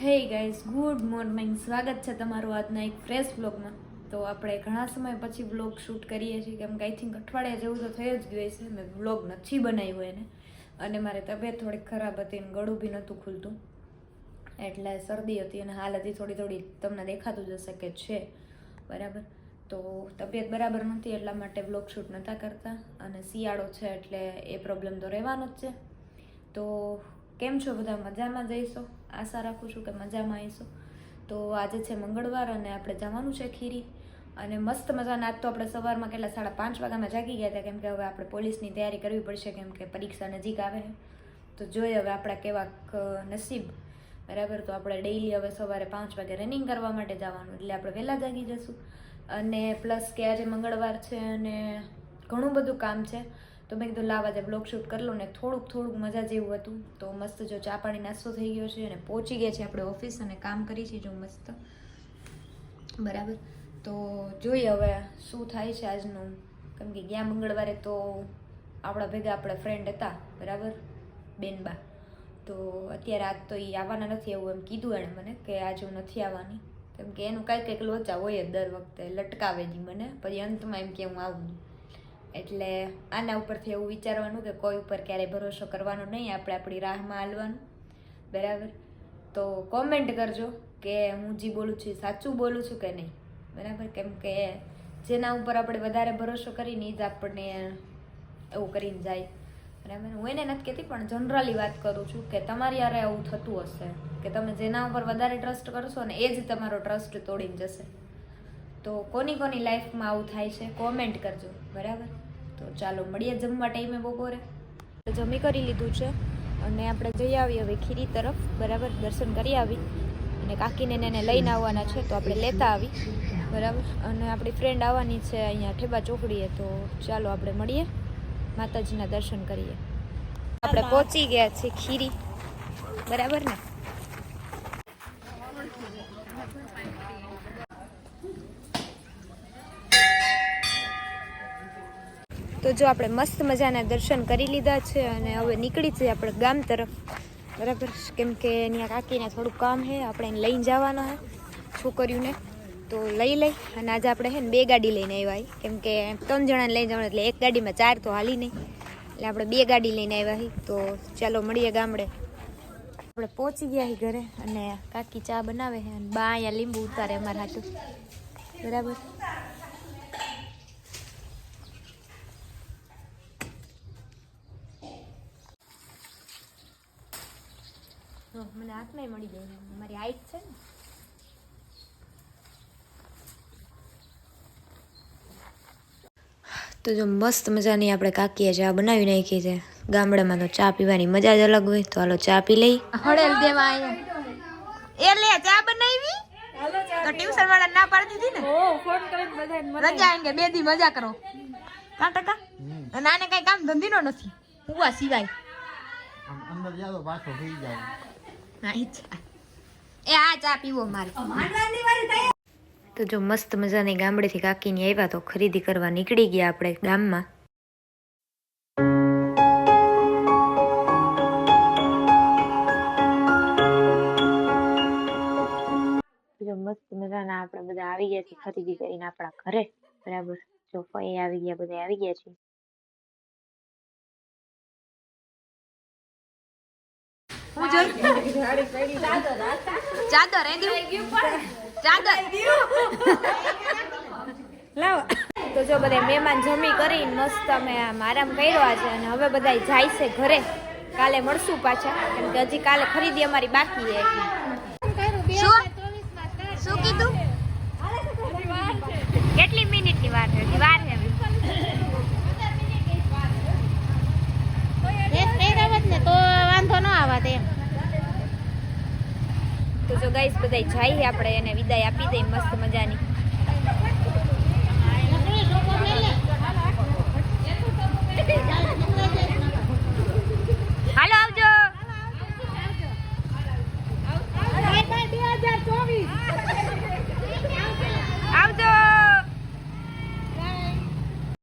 Hey guys, good morning. સ્વાગત છે તમારું આજના એક ફ્રેશ વ્લોગમાં. તો આપણે ઘણા સમય પછી વ્લોગ શૂટ કરીએ છીએ, કેમ કે આઈ થિંક અઠવાડિયા જેવું તો થઈ જ ગયું છે. મેં વ્લોગ નથી બનાવ્યો એને, અને મારી તબિયત થોડીક ખરાબ હતી અને ગળું બી નહોતું ખુલતું, એટલે શરદી હતી અને હાલ હજી થોડી તમને દેખાતું જ હશે કે છે બરાબર. તો તબિયત બરાબર નથી એટલા માટે વ્લોગ શૂટ નહોતા કરતા, અને શિયાળો છે એટલે એ પ્રોબ્લેમ તો રહેવાનો જ છે. તો કેમ છો બધા? મજામાં જઈશો? આશા રાખું છું કે મજામાં આવીશું. તો આજે છે મંગળવાર અને આપણે જવાનું છે ખીરી, અને મસ્ત મજાના. આજ તો આપણે સવારમાં કેટલા 5:30 વાગ્યામાં જાગી ગયા હતા, કેમ કે હવે આપણે પોલીસની તૈયારી કરવી પડશે, કેમ કે પરીક્ષા નજીક આવે છે. તો જોઈએ હવે આપણા કેવાક નસીબ બરાબર. તો આપણે ડેઈલી હવે સવારે 5 વાગે રનિંગ કરવા માટે જવાનું, એટલે આપણે વહેલા જાગી જશું. અને પ્લસ કે આજે મંગળવાર છે અને ઘણું બધું કામ છે, તો મેં કીધું લાવ આજે બ્લોગ શૂટ કરી લો ને. થોડુંક મજા જેવું હતું. તો મસ્ત જો ચા પાણી નાસ્તો થઈ ગયો છે અને પહોંચી ગયા છે આપણે ઓફિસ, અને કામ કરી છે જો મસ્ત બરાબર. તો જોઈએ હવે શું થાય છે આજનું, કેમ કે ગયા મંગળવારે તો આપણા ભેગા આપણા ફ્રેન્ડ હતા બરાબર, બેનબા. તો અત્યારે આજ તો એ આવવાના નથી એવું એમ કીધું એણે મને, કે આજે હું નથી આવવાની, કેમ કે એનું કંઈક લોચા હોય જ દર વખતે, લટકાવે જ મને, પછી અંતમાં એમ કે હું આવું. એટલે આના ઉપરથી એવું વિચારવાનું કે કોઈ ઉપર ક્યારેય ભરોસો કરવાનો નહીં, આપણે આપણી રાહમાં હાલવાનું બરાબર. તો કોમેન્ટ કરજો કે હું જે બોલું છું સાચું બોલું છું કે નહીં બરાબર, કેમ કે જેના ઉપર આપણે વધારે ભરોસો કરીને એ જ આપણને એવું કરીને જાય બરાબર. હું એને નથી કહેતી, પણ જનરલી વાત કરું છું કે તમારી યારે આવું થતું હશે કે તમે જેના ઉપર વધારે ટ્રસ્ટ કરશો ને એ જ તમારો ટ્રસ્ટ તોડીને જશે. તો કોની લાઈફમાં આવું થાય છે કોમેન્ટ કરજો બરાબર. તો ચાલો મળીએ જમવા ટાઈમે બપોરે. જમી કરી લીધું છે અને આપણે જઈ આવીએ હવે ખીરી તરફ બરાબર. દર્શન કરી આવી અને કાકીને એને લઈને આવવાના છે, તો આપણે લેતા આવી બરાબર. અને આપણી ફ્રેન્ડ આવવાની છે અહીંયા ઠેબા ચોકડીએ, તો ચાલો આપણે મળીએ, માતાજીના દર્શન કરીએ. આપણે પહોંચી ગયા છીએ ખીરી બરાબર ને. તો જો આપણે મસ્ત મજાના દર્શન કરી લીધા છે અને હવે નીકળી છીએ આપણે ગામ તરફ બરાબર, કેમ કે ત્યાં કાકીને થોડુંક કામ છે, આપણે એને લઈને જવાનો છે છોકરીઓને. તો લઈ અને આજે આપણે છે ને 2 ગાડી લઈને આવ્યા, કેમ કે 3 જણાને લઈ જવાનું, એટલે એક ગાડીમાં 4 તો હાલી નહીં, એટલે આપણે 2 ગાડી લઈને આવ્યા છીએ. તો ચાલો મળીએ ગામડે. આપણે પહોંચી ગયા છીએ ઘરે, અને કાકી ચા બનાવે છે અને બા અહીંયા લીંબુ ઉતારે અમારા હાથું બરાબર. મને હાથમાં મળી જાય, મારી હાઈટ છે ને. તો જો મસ્ત મજાની આપણે કાકીએ ચા બનાવી નાખી છે. ગામડામાં તો ચા પીવાની મજા જ અલગ હોય. તો હાલો ચા પી લઈ. હળેલ દેવા આયા એ લે ચા બનાવી તો ટ્યુશન વાળા ના પાડી દીધી ને. ઓ ફોન કરીને બધાને રજા આંગે 2 દી મજા કરો. કાંટા અને આને કઈ કામ ધંધીનો નથી હુવા સિવાય. અંદર જાવ તો પાછો થઈ જાય. એ આ ચા પીવો મારે. તો જો મસ્ત મજાની ગામડેથી કાકીની આવ્યા, તો ખરીદી કરવા નીકળી ગયા આપણે ગામમાં. જો મસ્ત મજાના આપણે બધા આવી ગયા છીએ ખરીદી કરીને આપણા ઘરે બરાબર. જો ફઈ આવી ગયા, બધા આવી ગયા છે. તો જો બધા મહેમાન જમી કરીને મસ્ત અમે આરામ કર્યો છે, અને હવે બધા જાય છે ઘરે. કાલે મળશું પાછા, કેમ કે હજી કાલે ખરીદી અમારી બાકી છે. શું કીધું? કેટલી મિનિટની વાર છે? વાર છે તો વાંધો ન આવત એમ. તો જો ગાઈસ બધા જાય, આપણે એને વિદાય આપી દઈએ મસ્ત મજાની.